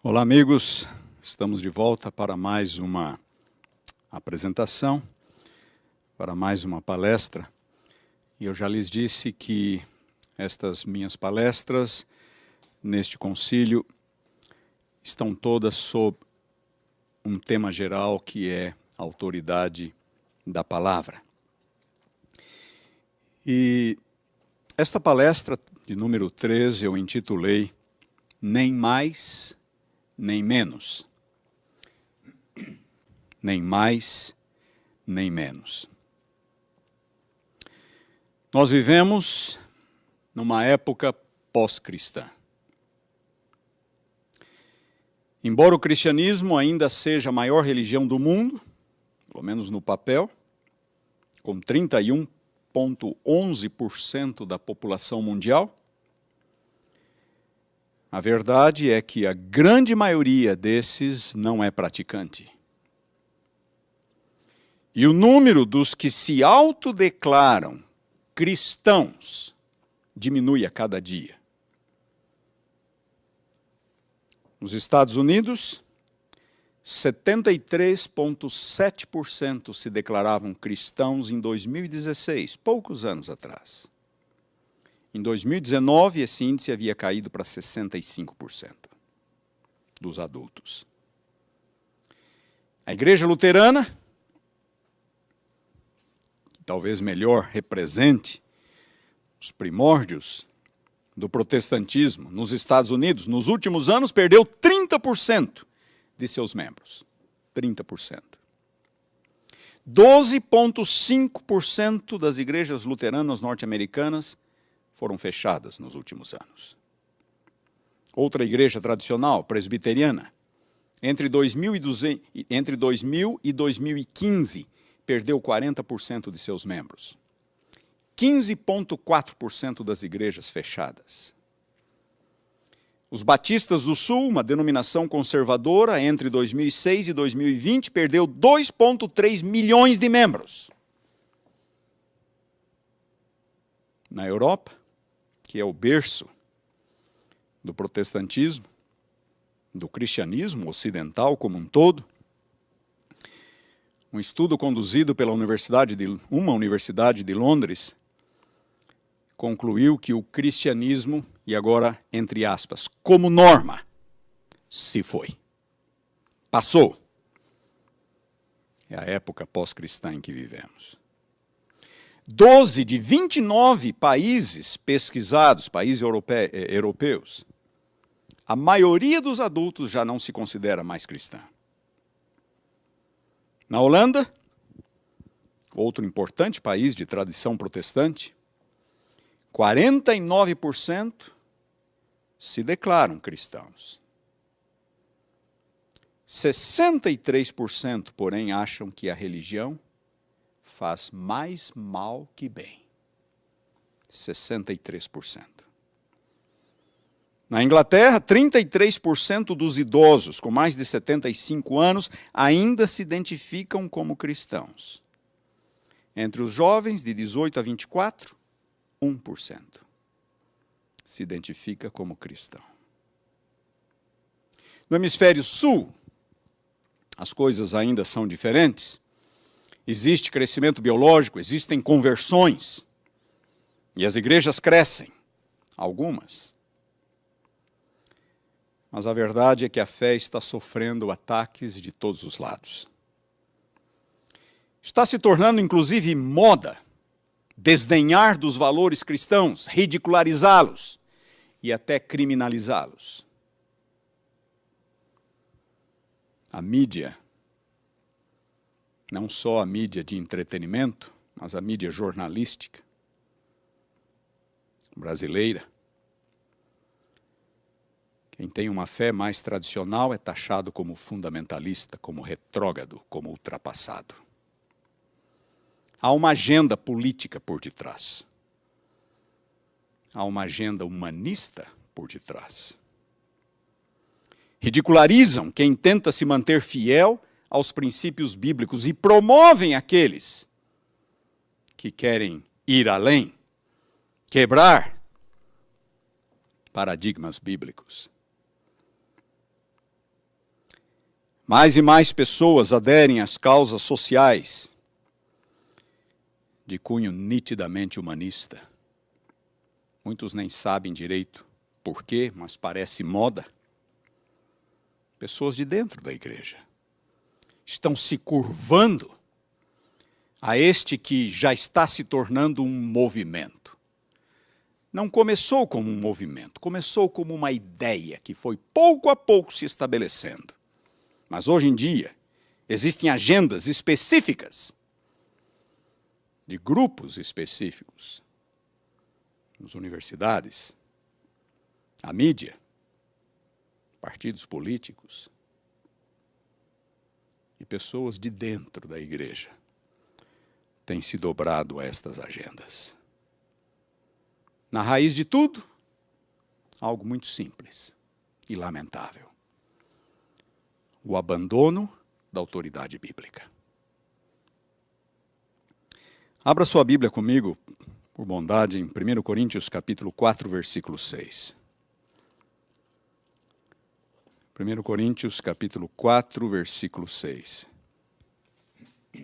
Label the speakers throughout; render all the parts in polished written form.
Speaker 1: Olá, amigos. Estamos de volta para mais uma apresentação, para mais uma palestra. E eu já lhes disse que estas minhas palestras, neste concílio, estão todas sob um tema geral que é a autoridade da palavra. E esta palestra, de número 13, eu intitulei Nem Mais, nem menos. Nem mais, nem menos. Nós vivemos numa época pós-cristã. Embora o cristianismo ainda seja a maior religião do mundo, pelo menos no papel, com 31,11% da população mundial, a verdade é que a grande maioria desses não é praticante. E o número dos que se autodeclaram cristãos diminui a cada dia. Nos Estados Unidos, 73,7% se declaravam cristãos em 2016, poucos anos atrás. Em 2019, esse índice havia caído para 65% dos adultos. A Igreja Luterana, que talvez melhor represente os primórdios do protestantismo nos Estados Unidos, nos últimos anos perdeu 30% de seus membros. 30%. 12,5% das igrejas luteranas norte-americanas foram fechadas nos últimos anos. Outra igreja tradicional, presbiteriana, entre 2000 e 2015, perdeu 40% de seus membros. 15,4% das igrejas fechadas. Os Batistas do Sul, uma denominação conservadora, entre 2006 e 2020, perdeu 2,3 milhões de membros. Na Europa, que é o berço do protestantismo, do cristianismo ocidental como um todo, um estudo conduzido pela uma universidade de Londres concluiu que o cristianismo, e agora, entre aspas, como norma, se foi. Passou. É a época pós-cristã em que vivemos. 12 de 29 países pesquisados, países europeus, a maioria dos adultos já não se considera mais cristã. Na Holanda, outro importante país de tradição protestante, 49% se declaram cristãos. 63%, porém, acham que a religião faz mais mal que bem. 63%. Na Inglaterra, 33% dos idosos com mais de 75 anos ainda se identificam como cristãos. Entre os jovens de 18 a 24, 1% se identifica como cristão. No hemisfério sul, as coisas ainda são diferentes. Existe crescimento biológico, existem conversões. E as igrejas crescem, algumas. Mas a verdade é que a fé está sofrendo ataques de todos os lados. Está se tornando, inclusive, moda desdenhar dos valores cristãos, ridicularizá-los e até criminalizá-los. A mídia, não só a mídia de entretenimento, mas a mídia jornalística brasileira. Quem tem uma fé mais tradicional é taxado como fundamentalista, como retrógrado, como ultrapassado. Há uma agenda política por detrás. Há uma agenda humanista por detrás. Ridicularizam quem tenta se manter fiel aos princípios bíblicos e promovem aqueles que querem ir além, quebrar paradigmas bíblicos. Mais e mais pessoas aderem às causas sociais de cunho nitidamente humanista. Muitos nem sabem direito por quê, mas parece moda. Pessoas de dentro da igreja estão se curvando a este que já está se tornando um movimento. Não começou como um movimento, começou como uma ideia que foi pouco a pouco se estabelecendo. Mas hoje em dia, existem agendas específicas, de grupos específicos, nas universidades, a mídia, partidos políticos e pessoas de dentro da igreja têm se dobrado a estas agendas. Na raiz de tudo, algo muito simples e lamentável: o abandono da autoridade bíblica. Abra sua Bíblia comigo, por bondade, em 1 Coríntios capítulo 4, versículo 6. 1 Coríntios capítulo 4, versículo 6. O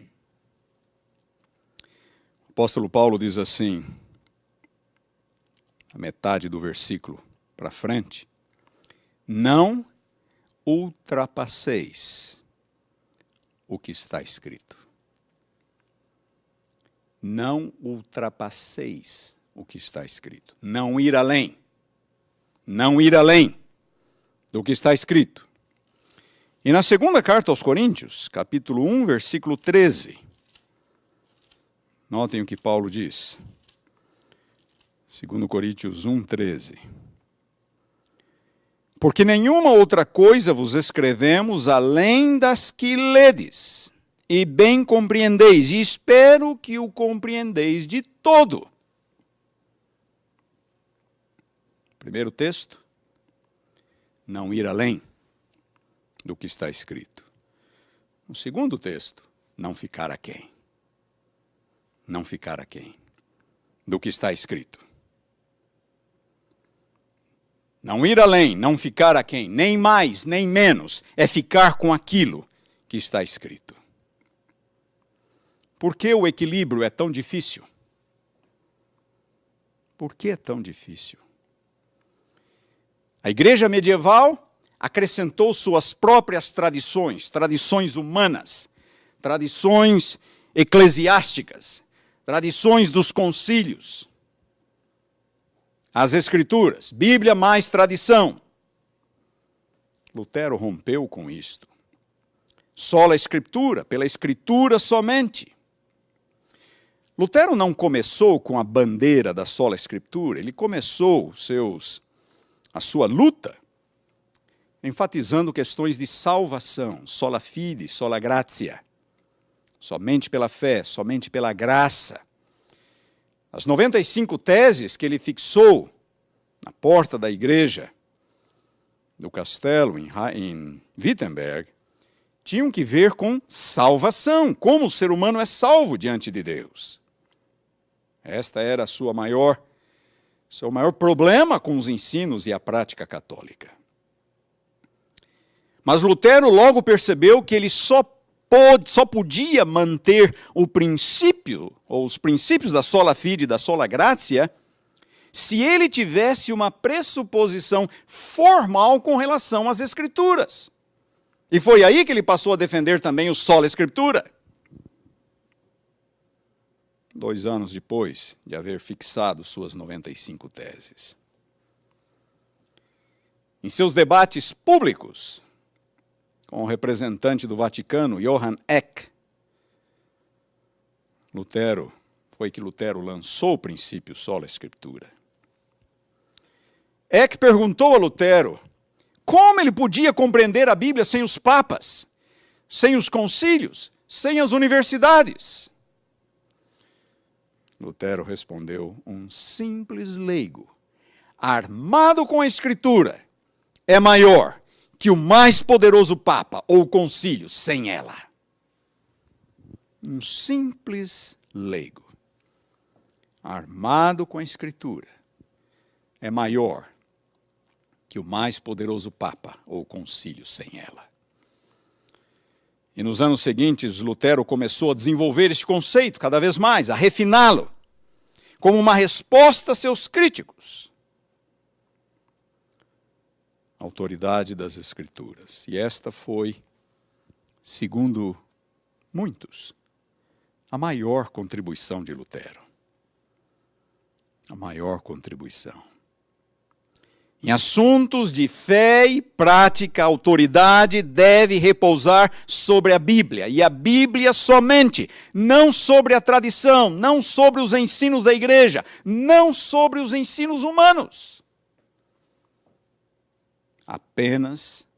Speaker 1: apóstolo Paulo diz assim, a metade do versículo para frente: não ultrapasseis o que está escrito. Não ultrapasseis o que está escrito. Não ir além. Não ir além do que está escrito. E na segunda carta aos Coríntios, capítulo 1, versículo 13. Notem o que Paulo diz. 2 Coríntios 1, 13. Porque nenhuma outra coisa vos escrevemos além das que ledes, e bem compreendeis, e espero que o compreendeis de todo. Primeiro texto, não ir além do que está escrito. O segundo texto, não ficar aquém. Não ficar aquém do que está escrito. Não ir além, não ficar aquém, nem mais, nem menos, é ficar com aquilo que está escrito. Por que o equilíbrio é tão difícil? Por que é tão difícil? A igreja medieval acrescentou suas próprias tradições, tradições humanas, tradições eclesiásticas, tradições dos concílios. As Escrituras, Bíblia mais tradição. Lutero rompeu com isto. Sola Escritura, pela Escritura somente. Lutero não começou com a bandeira da sola Escritura, ele começou a sua luta enfatizando questões de salvação, sola fide, sola gratia, somente pela fé, somente pela graça. As 95 teses que ele fixou na porta da igreja do castelo em Wittenberg tinham que ver com salvação, como o ser humano é salvo diante de Deus. Esta era seu maior problema com os ensinos e a prática católica. Mas Lutero logo percebeu que ele só podia manter o princípio, ou os princípios da sola fide e da sola gratia, se ele tivesse uma pressuposição formal com relação às Escrituras. E foi aí que ele passou a defender também o sola Escritura. 2 anos depois de haver fixado suas 95 teses. Em seus debates públicos, com o representante do Vaticano, Johann Eck, Lutero lançou o princípio sola Escritura. Eck perguntou a Lutero como ele podia compreender a Bíblia sem os papas, sem os concílios, sem as universidades. Lutero respondeu: um simples leigo, armado com a Escritura, é maior que o mais poderoso Papa ou concílio sem ela. Um simples leigo, armado com a Escritura, é maior que o mais poderoso Papa ou concílio sem ela. E nos anos seguintes, Lutero começou a desenvolver este conceito cada vez mais, a refiná-lo, como uma resposta a seus críticos. A autoridade das Escrituras. E esta foi, segundo muitos, a maior contribuição de Lutero. A maior contribuição. Em assuntos de fé e prática, a autoridade deve repousar sobre a Bíblia, e a Bíblia somente, não sobre a tradição, não sobre os ensinos da igreja, não sobre os ensinos humanos. Apenas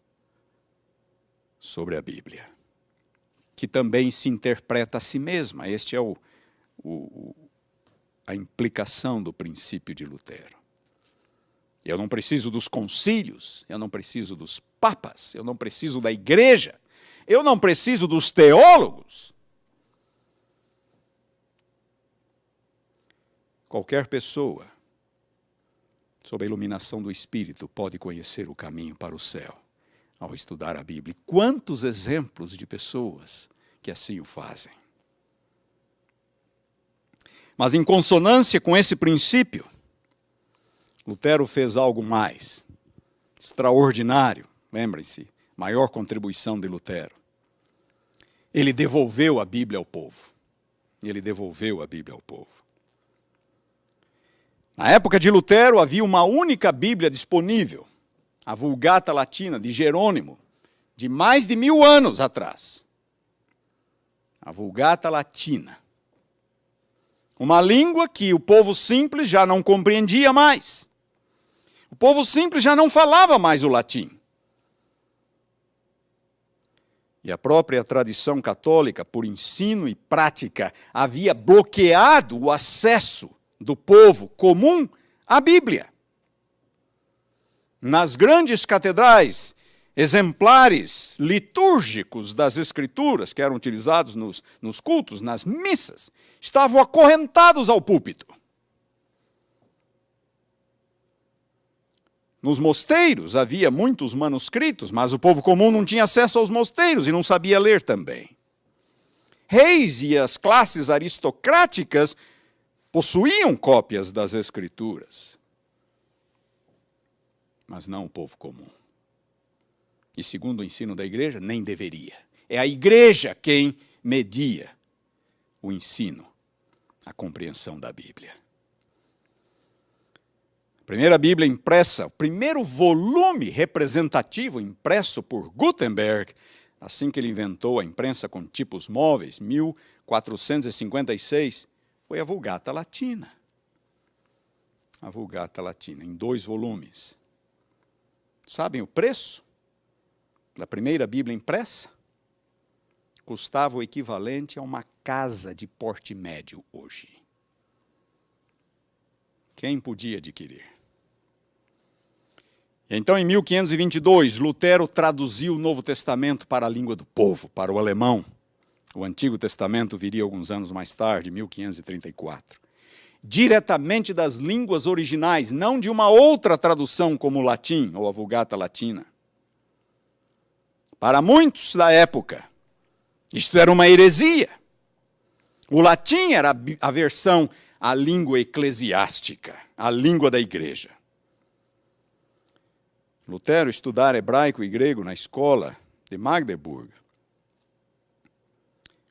Speaker 1: sobre a Bíblia, que também se interpreta a si mesma. Este é a implicação do princípio de Lutero. Eu não preciso dos concílios, eu não preciso dos papas, eu não preciso da igreja, eu não preciso dos teólogos. Qualquer pessoa, sob a iluminação do Espírito, pode conhecer o caminho para o céu ao estudar a Bíblia. Quantos exemplos de pessoas que assim o fazem. Mas em consonância com esse princípio, Lutero fez algo mais extraordinário. Lembrem-se, maior contribuição de Lutero. Ele devolveu a Bíblia ao povo. Ele devolveu a Bíblia ao povo. Na época de Lutero havia uma única Bíblia disponível, a Vulgata Latina de Jerônimo, de mais de 1000 anos atrás. A Vulgata Latina. Uma língua que o povo simples já não compreendia mais. O povo simples já não falava mais o latim. E a própria tradição católica, por ensino e prática, havia bloqueado o acesso do povo comum à Bíblia. Nas grandes catedrais, exemplares litúrgicos das Escrituras, que eram utilizados nos cultos, nas missas, estavam acorrentados ao púlpito. Nos mosteiros havia muitos manuscritos, mas o povo comum não tinha acesso aos mosteiros e não sabia ler também. Reis e as classes aristocráticas possuíam cópias das Escrituras, mas não o povo comum. E segundo o ensino da igreja, nem deveria. É a igreja quem media o ensino, a compreensão da Bíblia. A primeira Bíblia impressa, o primeiro volume representativo impresso por Gutenberg, assim que ele inventou a imprensa com tipos móveis, 1456, foi a Vulgata Latina. A Vulgata Latina, em 2 volumes. Sabem o preço da primeira Bíblia impressa? Custava o equivalente a uma casa de porte médio hoje. Quem podia adquirir? Então, em 1522, Lutero traduziu o Novo Testamento para a língua do povo, para o alemão. O Antigo Testamento viria alguns anos mais tarde, 1534. Diretamente das línguas originais, não de uma outra tradução como o latim ou a Vulgata Latina. Para muitos da época, isto era uma heresia. O latim era a versão, a língua eclesiástica, a língua da igreja. Lutero estudara hebraico e grego na escola de Magdeburg.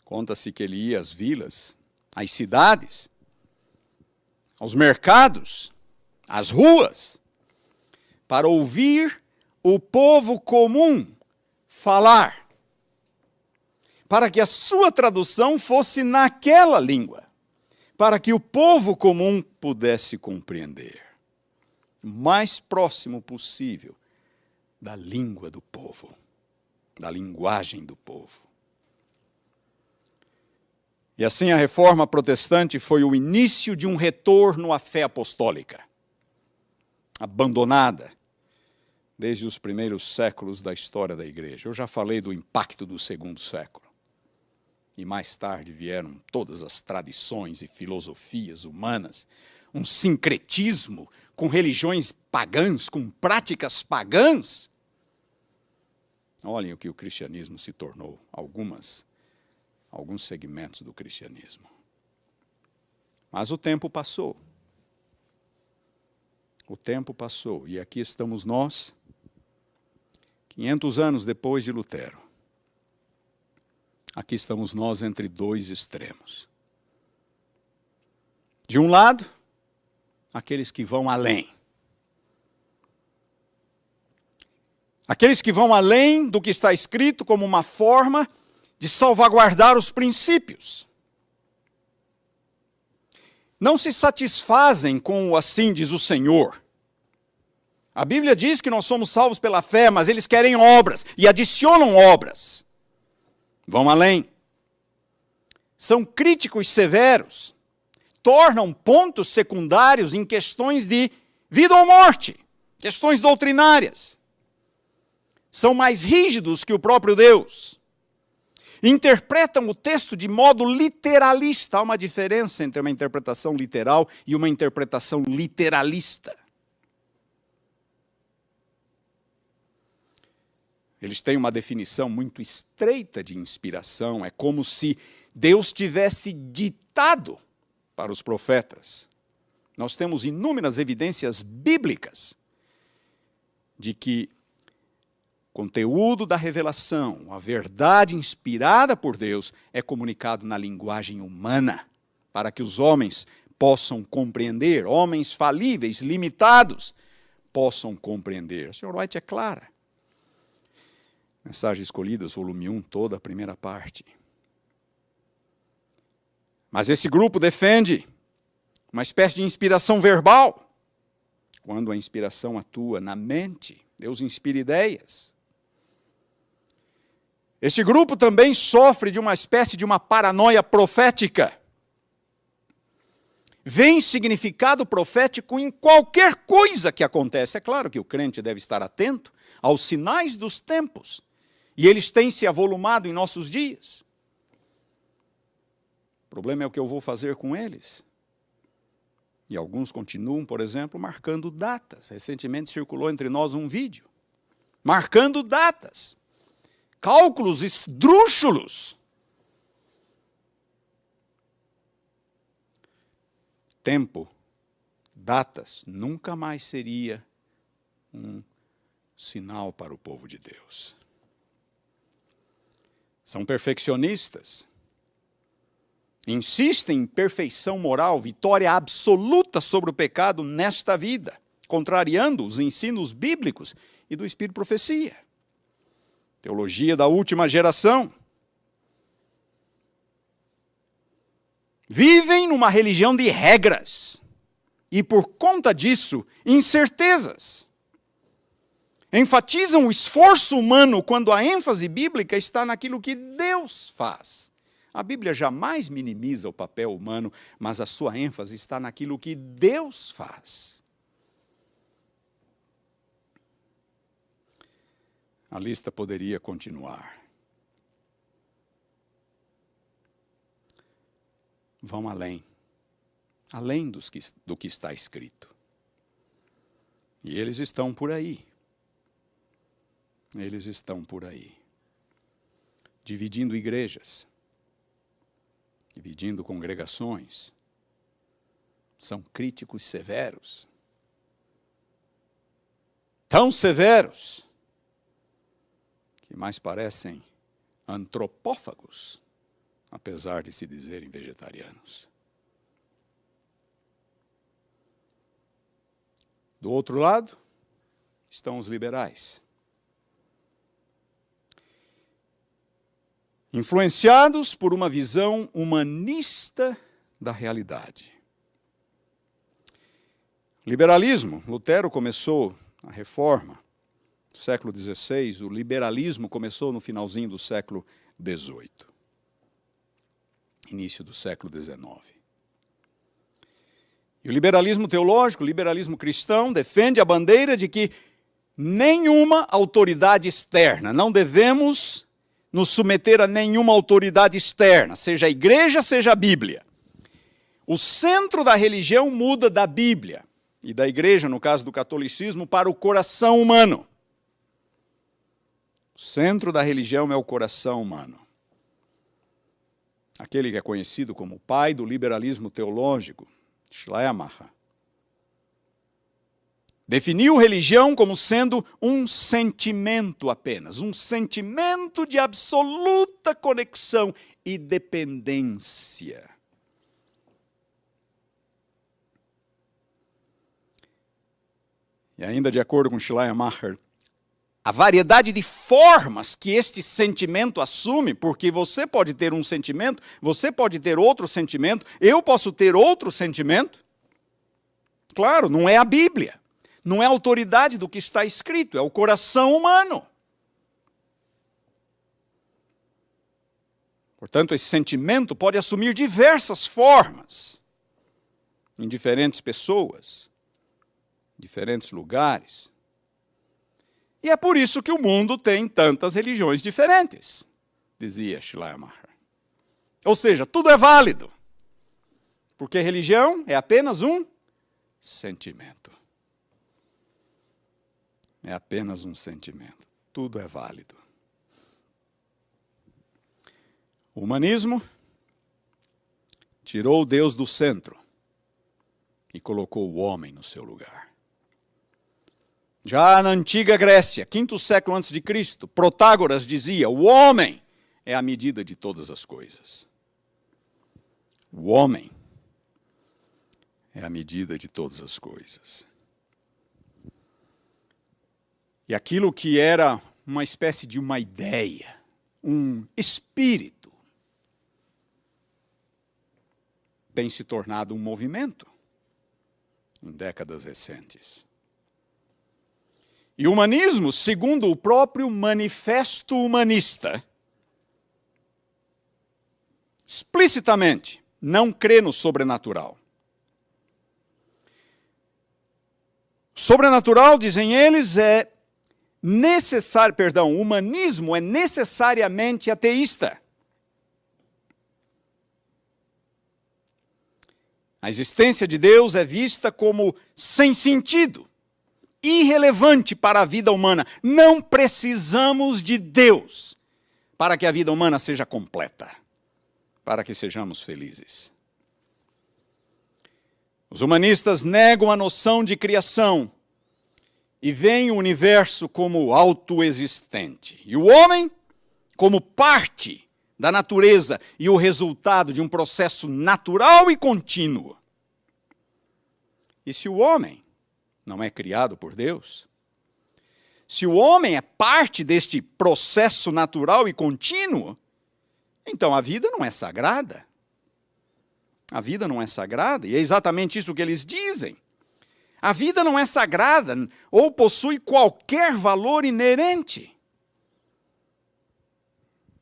Speaker 1: Conta-se que ele ia às vilas, às cidades, aos mercados, às ruas, para ouvir o povo comum falar, para que a sua tradução fosse naquela língua, para que o povo comum pudesse compreender, o mais próximo possível da língua do povo, da linguagem do povo. E assim a Reforma Protestante foi o início de um retorno à fé apostólica, abandonada desde os primeiros séculos da história da igreja. Eu já falei do impacto do segundo século. E mais tarde vieram todas as tradições e filosofias humanas, um sincretismo com religiões pagãs, com práticas pagãs. Olhem o que o cristianismo se tornou, alguns segmentos do cristianismo. Mas o tempo passou. O tempo passou, e aqui estamos nós, 500 anos depois de Lutero. Aqui estamos nós entre dois extremos. De um lado, aqueles que vão além. Aqueles que vão além do que está escrito como uma forma de salvaguardar os princípios. Não se satisfazem com o assim diz o Senhor. A Bíblia diz que nós somos salvos pela fé, mas eles querem obras e adicionam obras. Vão além. São críticos severos. Tornam pontos secundários em questões de vida ou morte, questões doutrinárias. São mais rígidos que o próprio Deus. Interpretam o texto de modo literalista. Há uma diferença entre uma interpretação literal e uma interpretação literalista. Eles têm uma definição muito estreita de inspiração. É como se Deus tivesse ditado para os profetas. Nós temos inúmeras evidências bíblicas de que o conteúdo da revelação, a verdade inspirada por Deus, é comunicado na linguagem humana, para que os homens possam compreender, homens falíveis, limitados, possam compreender. A Sr. White é clara. Mensagens Escolhidas, volume 1, toda a primeira parte. Mas esse grupo defende uma espécie de inspiração verbal, quando a inspiração atua na mente. Deus inspira ideias. Este grupo também sofre de uma espécie de uma paranoia profética. Vem significado profético em qualquer coisa que acontece. É claro que o crente deve estar atento aos sinais dos tempos. E eles têm se avolumado em nossos dias. O problema é o que eu vou fazer com eles. E alguns continuam, por exemplo, marcando datas. Recentemente circulou entre nós um vídeo. Marcando datas. Cálculos esdrúxulos. Tempo, datas, nunca mais seria um sinal para o povo de Deus. São perfeccionistas. Insistem em perfeição moral, vitória absoluta sobre o pecado nesta vida, contrariando os ensinos bíblicos e do Espírito de Profecia. Teologia da última geração. Vivem numa religião de regras e, por conta disso, incertezas. Enfatizam o esforço humano quando a ênfase bíblica está naquilo que Deus faz. A Bíblia jamais minimiza o papel humano, mas a sua ênfase está naquilo que Deus faz. A lista poderia continuar. Vão além do que está escrito. E eles estão por aí. Eles estão por aí. Dividindo igrejas. Dividindo congregações. São críticos severos. Tão severos que mais parecem antropófagos, apesar de se dizerem vegetarianos. Do outro lado, estão os liberais. Influenciados por uma visão humanista da realidade. Liberalismo. Lutero começou a reforma no século XVI, o liberalismo começou no finalzinho do século XVIII. Início do século XIX. E o liberalismo teológico, o liberalismo cristão, defende a bandeira de que nenhuma autoridade externa, não devemos nos submeter a nenhuma autoridade externa, seja a igreja, seja a Bíblia. O centro da religião muda da Bíblia e da igreja, no caso do catolicismo, para o coração humano. O centro da religião é o coração humano. Aquele que é conhecido como o pai do liberalismo teológico, Schleiermacher, definiu religião como sendo um sentimento apenas, um sentimento de absoluta conexão e dependência. E ainda de acordo com Schleiermacher, a variedade de formas que este sentimento assume, porque você pode ter um sentimento, você pode ter outro sentimento, eu posso ter outro sentimento. Claro, não é a Bíblia, não é a autoridade do que está escrito, é o coração humano. Portanto, esse sentimento pode assumir diversas formas, em diferentes pessoas, diferentes lugares. E é por isso que o mundo tem tantas religiões diferentes, dizia Schleiermacher. Ou seja, tudo é válido, porque religião é apenas um sentimento. É apenas um sentimento. Tudo é válido. O humanismo tirou Deus do centro e colocou o homem no seu lugar. Já na antiga Grécia, 5º século antes de Cristo, Protágoras dizia: o homem é a medida de todas as coisas. O homem é a medida de todas as coisas. E aquilo que era uma espécie de uma ideia, um espírito, tem se tornado um movimento em décadas recentes. E o humanismo, segundo o próprio Manifesto Humanista, explicitamente não crê no sobrenatural. Sobrenatural, dizem eles, o humanismo é necessariamente ateísta. A existência de Deus é vista como sem sentido, irrelevante para a vida humana. Não precisamos de Deus para que a vida humana seja completa, para que sejamos felizes. Os humanistas negam a noção de criação e veem o universo como autoexistente, e o homem como parte da natureza e o resultado de um processo natural e contínuo. E se o homem não é criado por Deus, se o homem é parte deste processo natural e contínuo, então a vida não é sagrada. A vida não é sagrada, e é exatamente isso que eles dizem. A vida não é sagrada ou possui qualquer valor inerente.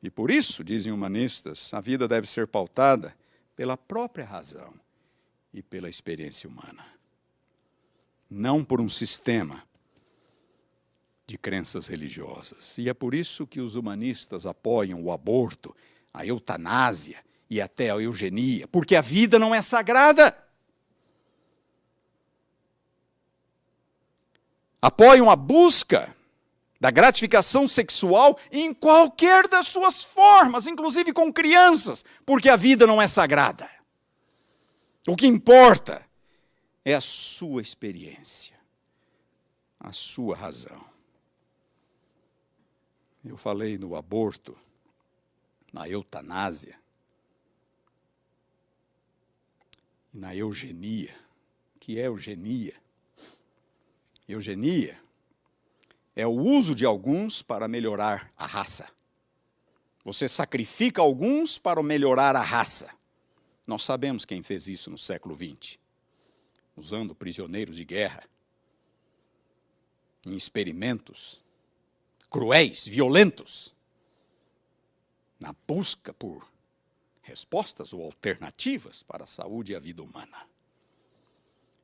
Speaker 1: E por isso, dizem humanistas, a vida deve ser pautada pela própria razão e pela experiência humana. Não por um sistema de crenças religiosas. E é por isso que os humanistas apoiam o aborto, a eutanásia e até a eugenia, porque a vida não é sagrada. Apoiam a busca da gratificação sexual em qualquer das suas formas, inclusive com crianças, porque a vida não é sagrada. O que importa é a sua experiência, a sua razão. Eu falei no aborto, na eutanásia e na eugenia. O que é eugenia? Eugenia é o uso de alguns para melhorar a raça. Você sacrifica alguns para melhorar a raça. Nós sabemos quem fez isso no século XX. Usando prisioneiros de guerra, em experimentos cruéis, violentos, na busca por respostas ou alternativas para a saúde e a vida humana.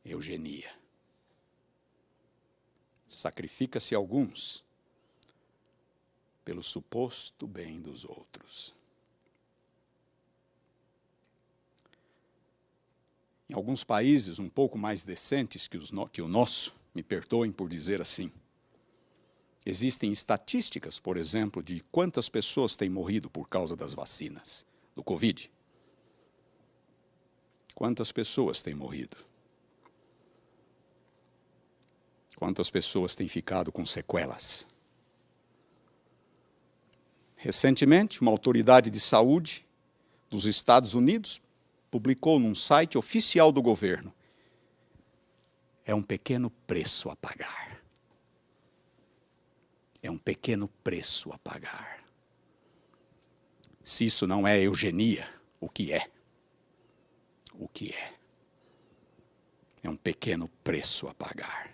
Speaker 1: Eugenia. Sacrifica-se alguns pelo suposto bem dos outros. Em alguns países um pouco mais decentes que o nosso, me perdoem por dizer assim, Existem estatísticas, por exemplo, de quantas pessoas têm morrido por causa das vacinas do Covid. Quantas pessoas têm morrido? Quantas pessoas têm ficado com sequelas? Recentemente, uma autoridade de saúde dos Estados Unidos publicou num site oficial do governo: é um pequeno preço a pagar. É um pequeno preço a pagar. Se isso não é eugenia, o que é? O que é? É um pequeno preço a pagar.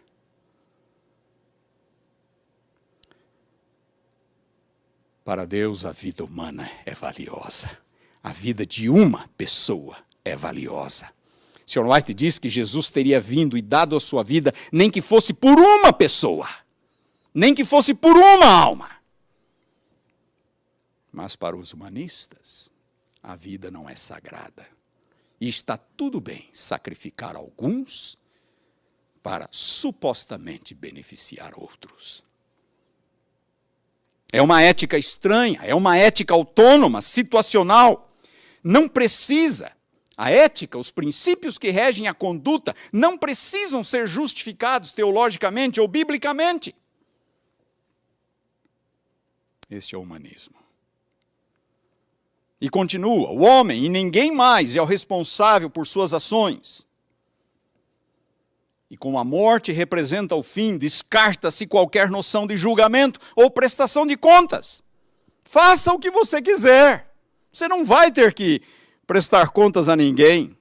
Speaker 1: Para Deus, a vida humana é valiosa. A vida de uma pessoa é valiosa. O Sr. White diz que Jesus teria vindo e dado a sua vida, nem que fosse por uma pessoa, nem que fosse por uma alma. Mas para os humanistas, a vida não é sagrada. E está tudo bem sacrificar alguns para supostamente beneficiar outros. É uma ética estranha, é uma ética autônoma, situacional. Não precisa. A ética, os princípios que regem a conduta, não precisam ser justificados teologicamente ou biblicamente. Este é o humanismo. E continua: o homem e ninguém mais é o responsável por suas ações. E como a morte representa o fim, descarta-se qualquer noção de julgamento ou prestação de contas. Faça o que você quiser. Você não vai ter que prestar contas a ninguém.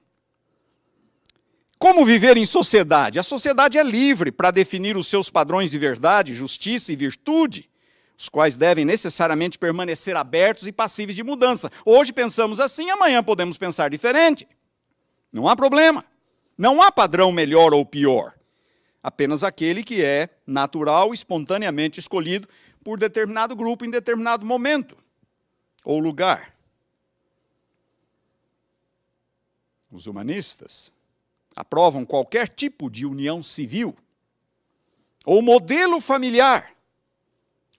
Speaker 1: Como viver em sociedade? A sociedade é livre para definir os seus padrões de verdade, justiça e virtude, os quais devem necessariamente permanecer abertos e passíveis de mudança. Hoje pensamos assim, amanhã podemos pensar diferente. Não há problema. Não há padrão melhor ou pior. Apenas aquele que é natural, espontaneamente escolhido por determinado grupo em determinado momento ou lugar. Os humanistas aprovam qualquer tipo de união civil ou modelo familiar.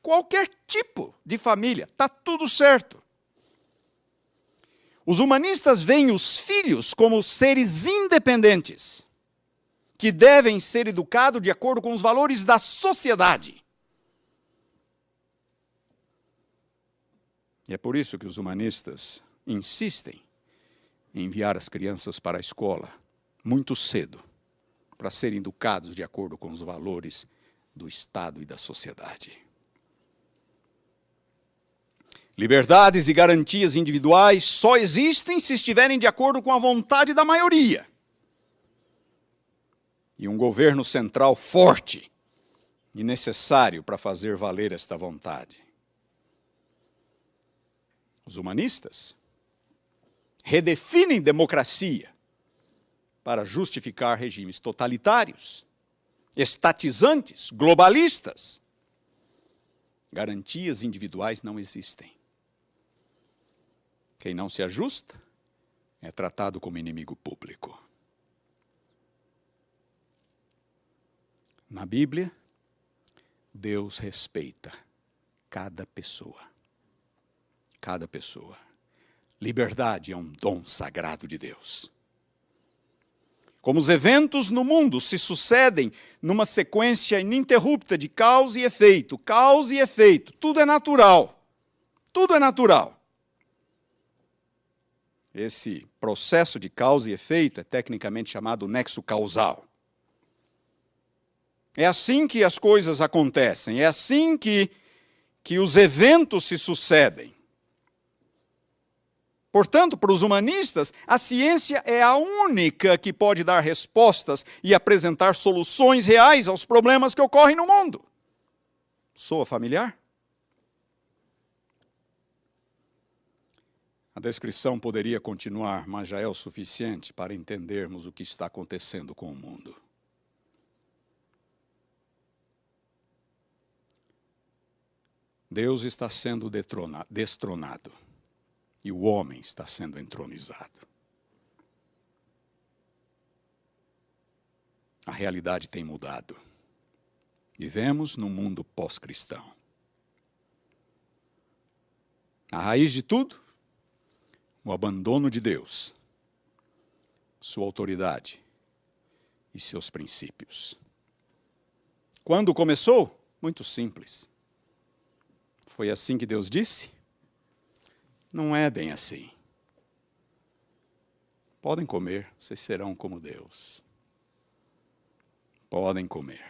Speaker 1: Qualquer tipo de família, está tudo certo. Os humanistas veem os filhos como seres independentes, que devem ser educados de acordo com os valores da sociedade. E é por isso que os humanistas insistem em enviar as crianças para a escola muito cedo, para serem educados de acordo com os valores do Estado e da sociedade. Liberdades e garantias individuais só existem se estiverem de acordo com a vontade da maioria. E um governo central forte e necessário para fazer valer esta vontade. Os humanistas redefinem democracia para justificar regimes totalitários, estatizantes, globalistas. Garantias individuais não existem. Quem não se ajusta é tratado como inimigo público. Na Bíblia, Deus respeita cada pessoa. Cada pessoa. Liberdade é um dom sagrado de Deus. Como os eventos no mundo se sucedem numa sequência ininterrupta de causa e efeito, tudo é natural. Tudo é natural. Esse processo de causa e efeito é tecnicamente chamado nexo causal. É assim que as coisas acontecem, é assim que os eventos se sucedem. Portanto, para os humanistas, a ciência é a única que pode dar respostas e apresentar soluções reais aos problemas que ocorrem no mundo. Soa familiar? A descrição poderia continuar, mas já é o suficiente para entendermos o que está acontecendo com o mundo. Deus está sendo destronado e o homem está sendo entronizado. A realidade tem mudado. Vivemos num mundo pós-cristão. A raiz de tudo, o abandono de Deus, sua autoridade e seus princípios. Quando começou? Muito simples. Foi assim que Deus disse? Não é bem assim. Podem comer, vocês serão como Deus. Podem comer.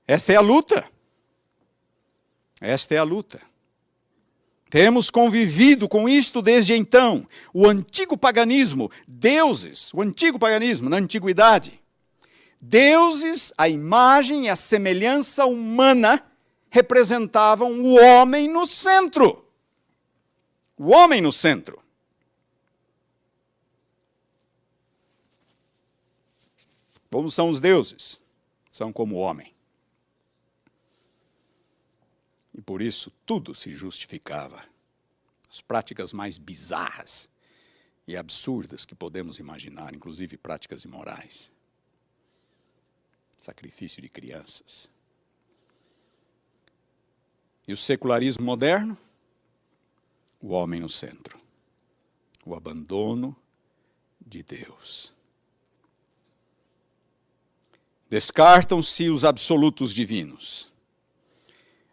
Speaker 1: Esta é a luta. Esta é a luta. Temos convivido com isto desde então. O antigo paganismo, deuses, o antigo paganismo na antiguidade. Deuses, a imagem e a semelhança humana representavam o homem no centro. O homem no centro. Como são os deuses? São como o homem. E por isso tudo se justificava. As práticas mais bizarras e absurdas que podemos imaginar, inclusive práticas imorais. Sacrifício de crianças. E o secularismo moderno? O homem no centro. O abandono de Deus. Descartam-se os absolutos divinos.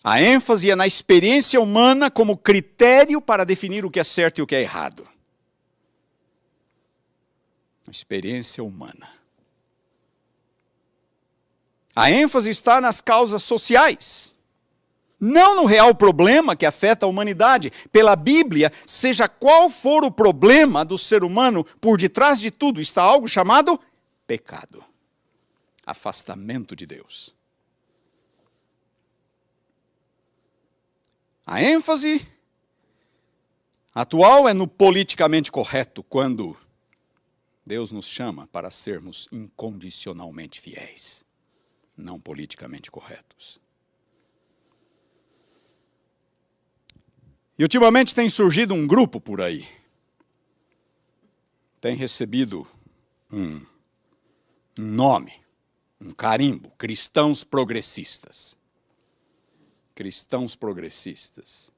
Speaker 1: A ênfase é na experiência humana como critério para definir o que é certo e o que é errado. A experiência humana. A ênfase está nas causas sociais. Não no real problema que afeta a humanidade. Pela Bíblia, seja qual for o problema do ser humano, por detrás de tudo está algo chamado pecado. Afastamento de Deus. A ênfase atual é no politicamente correto, quando Deus nos chama para sermos incondicionalmente fiéis, não politicamente corretos. E ultimamente tem surgido um grupo por aí, tem recebido um nome, um carimbo, cristãos progressistas. Cristãos progressistas.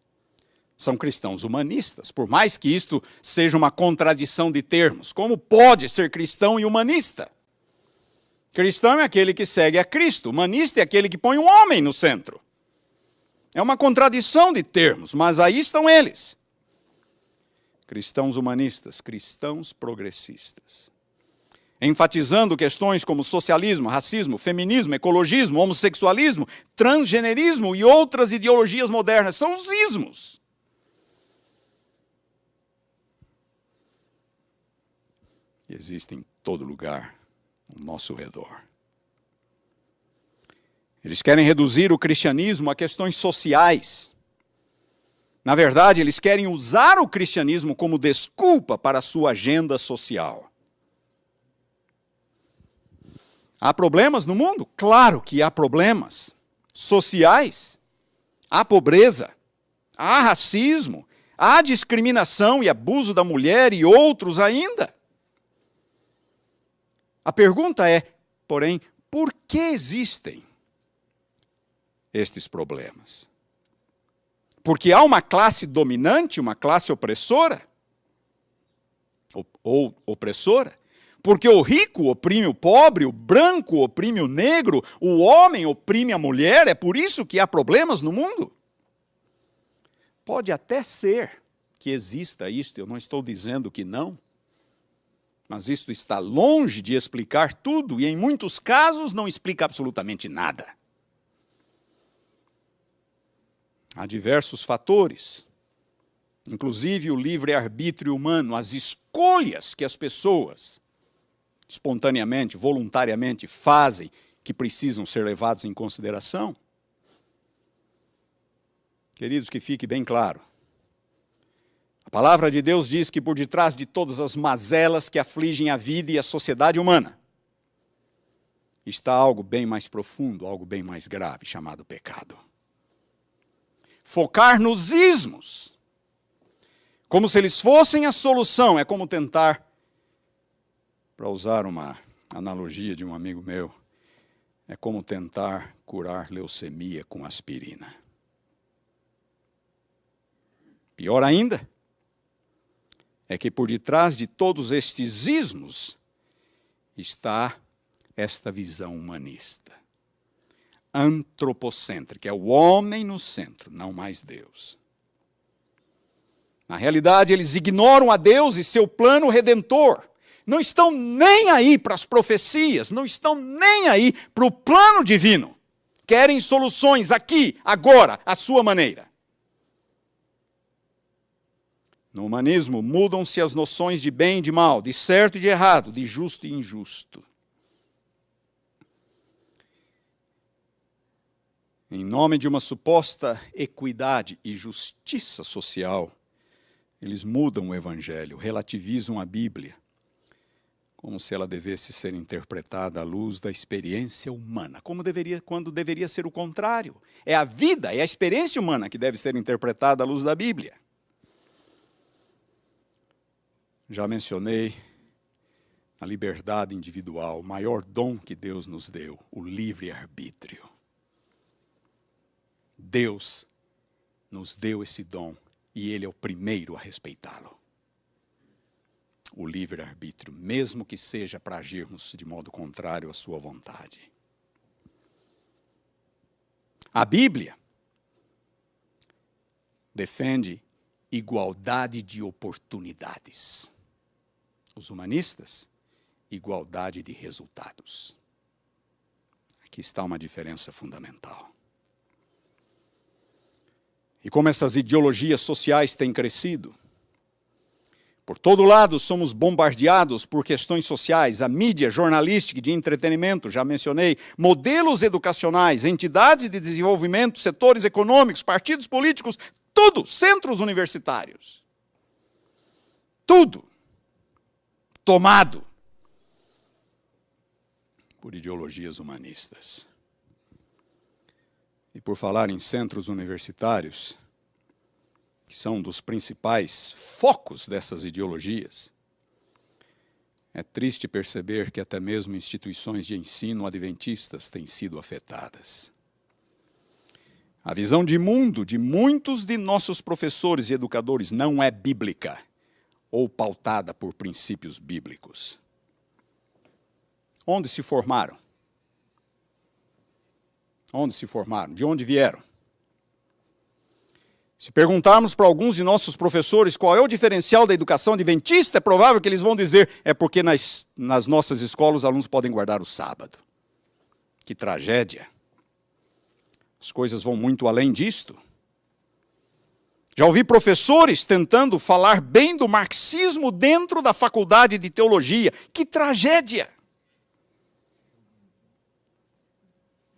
Speaker 1: São cristãos humanistas, por mais que isto seja uma contradição de termos. Como pode ser cristão e humanista? Cristão é aquele que segue a Cristo, humanista é aquele que põe um homem no centro. É uma contradição de termos, mas aí estão eles. Cristãos humanistas, cristãos progressistas. Enfatizando questões como socialismo, racismo, feminismo, ecologismo, homossexualismo, transgenerismo e outras ideologias modernas. São os ismos. E existem em todo lugar ao nosso redor. Eles querem reduzir o cristianismo a questões sociais. Na verdade, eles querem usar o cristianismo como desculpa para a sua agenda social. Há problemas no mundo? Claro que há problemas sociais. Há pobreza, há racismo, há discriminação e abuso da mulher e outros ainda. A pergunta é, porém, por que existem estes problemas? Porque há uma classe dominante, uma classe opressora? Ou opressora? Porque o rico oprime o pobre, o branco oprime o negro, o homem oprime a mulher, é por isso que há problemas no mundo? Pode até ser que exista isto, eu não estou dizendo que não, mas isto está longe de explicar tudo e em muitos casos não explica absolutamente nada. Há diversos fatores, inclusive o livre-arbítrio humano, as escolhas que as pessoas espontaneamente, voluntariamente fazem, que precisam ser levados em consideração. Queridos, que fique bem claro. A palavra de Deus diz que por detrás de todas as mazelas que afligem a vida e a sociedade humana, está algo bem mais profundo, algo bem mais grave, chamado pecado. Focar nos ismos, como se eles fossem a solução, é como tentar, para usar uma analogia de um amigo meu, é como tentar curar leucemia com aspirina. Pior ainda, é que por detrás de todos estes ismos está esta visão humanista, antropocêntrica, é o homem no centro, não mais Deus. Na realidade, eles ignoram a Deus e seu plano redentor. Não estão nem aí para as profecias, não estão nem aí para o plano divino. Querem soluções aqui, agora, à sua maneira. No humanismo, mudam-se as noções de bem e de mal, de certo e de errado, de justo e injusto. Em nome de uma suposta equidade e justiça social, eles mudam o Evangelho, relativizam a Bíblia, como se ela devesse ser interpretada à luz da experiência humana, quando deveria ser o contrário. É a vida, é a experiência humana que deve ser interpretada à luz da Bíblia. Já mencionei a liberdade individual, o maior dom que Deus nos deu, o livre-arbítrio. Deus nos deu esse dom e Ele é o primeiro a respeitá-lo. O livre-arbítrio, mesmo que seja para agirmos de modo contrário à sua vontade. A Bíblia defende igualdade de oportunidades. Os humanistas, igualdade de resultados. Aqui está uma diferença fundamental. E como essas ideologias sociais têm crescido, por todo lado somos bombardeados por questões sociais, a mídia jornalística e de entretenimento, já mencionei, modelos educacionais, entidades de desenvolvimento, setores econômicos, partidos políticos, tudo, centros universitários. Tudo tomado por ideologias humanistas. E por falar em centros universitários, que são dos principais focos dessas ideologias, é triste perceber que até mesmo instituições de ensino adventistas têm sido afetadas. A visão de mundo de muitos de nossos professores e educadores não é bíblica ou pautada por princípios bíblicos. Onde se formaram? Onde se formaram? De onde vieram? Se perguntarmos para alguns de nossos professores qual é o diferencial da educação adventista, é provável que eles vão dizer, é porque nas nossas escolas os alunos podem guardar o sábado. Que tragédia. As coisas vão muito além disto. Já ouvi professores tentando falar bem do marxismo dentro da faculdade de teologia. Que tragédia!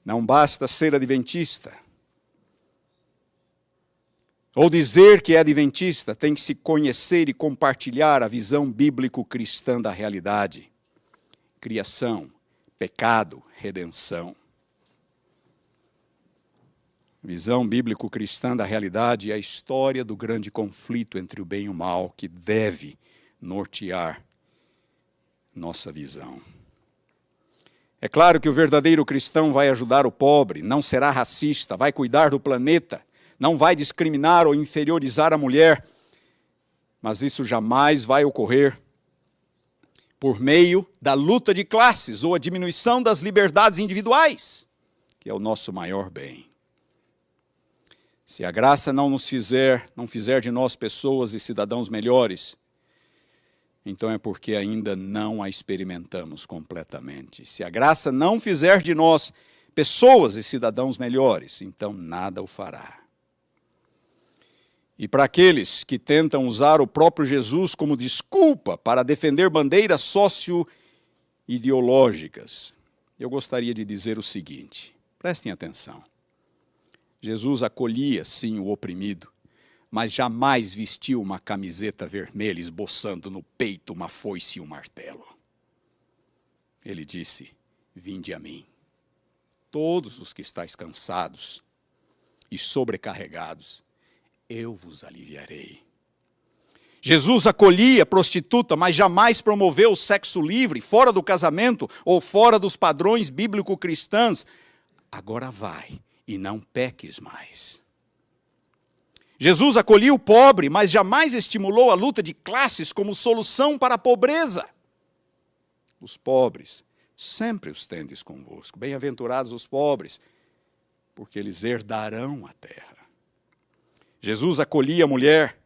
Speaker 1: Não basta ser adventista. Ou dizer que é adventista, tem que se conhecer e compartilhar a visão bíblico-cristã da realidade. Criação, pecado, redenção. Visão bíblico-cristã da realidade é a história do grande conflito entre o bem e o mal que deve nortear nossa visão. É claro que o verdadeiro cristão vai ajudar o pobre, não será racista, vai cuidar do planeta, não vai discriminar ou inferiorizar a mulher, mas isso jamais vai ocorrer por meio da luta de classes ou a diminuição das liberdades individuais, que é o nosso maior bem. Se a graça não fizer de nós pessoas e cidadãos melhores, então é porque ainda não a experimentamos completamente. Se a graça não fizer de nós pessoas e cidadãos melhores, então nada o fará. E para aqueles que tentam usar o próprio Jesus como desculpa para defender bandeiras socio-ideológicas, eu gostaria de dizer o seguinte, prestem atenção. Jesus acolhia, sim, o oprimido, mas jamais vestiu uma camiseta vermelha esboçando no peito uma foice e um martelo. Ele disse, vinde a mim, todos os que estáis cansados e sobrecarregados, eu vos aliviarei. Jesus acolhia prostituta, mas jamais promoveu o sexo livre, fora do casamento ou fora dos padrões bíblico-cristãos. Agora vai e não peques mais. Jesus acolhia o pobre, mas jamais estimulou a luta de classes como solução para a pobreza. Os pobres, sempre os tendes convosco. Bem-aventurados os pobres, porque eles herdarão a terra. Jesus acolhia a mulher,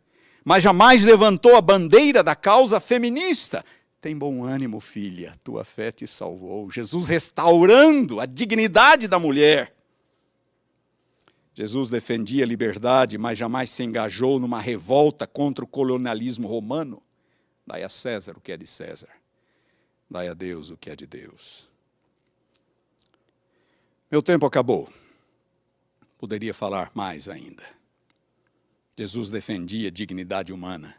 Speaker 1: mas jamais levantou a bandeira da causa feminista. Tem bom ânimo, filha, tua fé te salvou. Jesus restaurando a dignidade da mulher. Jesus defendia a liberdade, mas jamais se engajou numa revolta contra o colonialismo romano. Dai a César o que é de César. Dai a Deus o que é de Deus. Meu tempo acabou. Poderia falar mais ainda. Jesus defendia a dignidade humana,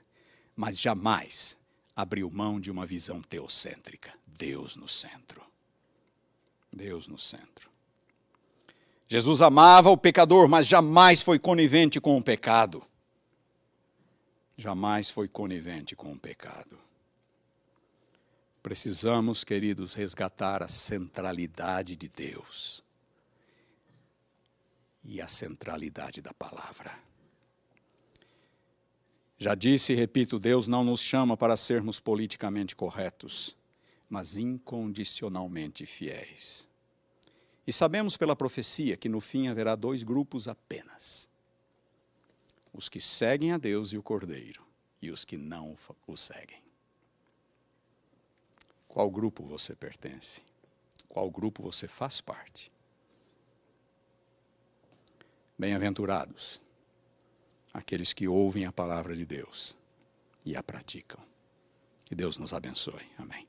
Speaker 1: mas jamais abriu mão de uma visão teocêntrica. Deus no centro. Deus no centro. Jesus amava o pecador, mas jamais foi conivente com o pecado. Jamais foi conivente com o pecado. Precisamos, queridos, resgatar a centralidade de Deus e a centralidade da palavra. Já disse e repito, Deus não nos chama para sermos politicamente corretos, mas incondicionalmente fiéis. E sabemos pela profecia que no fim haverá dois grupos apenas. Os que seguem a Deus e o Cordeiro, e os que não o seguem. Qual grupo você pertence? Qual grupo você faz parte? Bem-aventurados aqueles que ouvem a palavra de Deus e a praticam. Que Deus nos abençoe. Amém.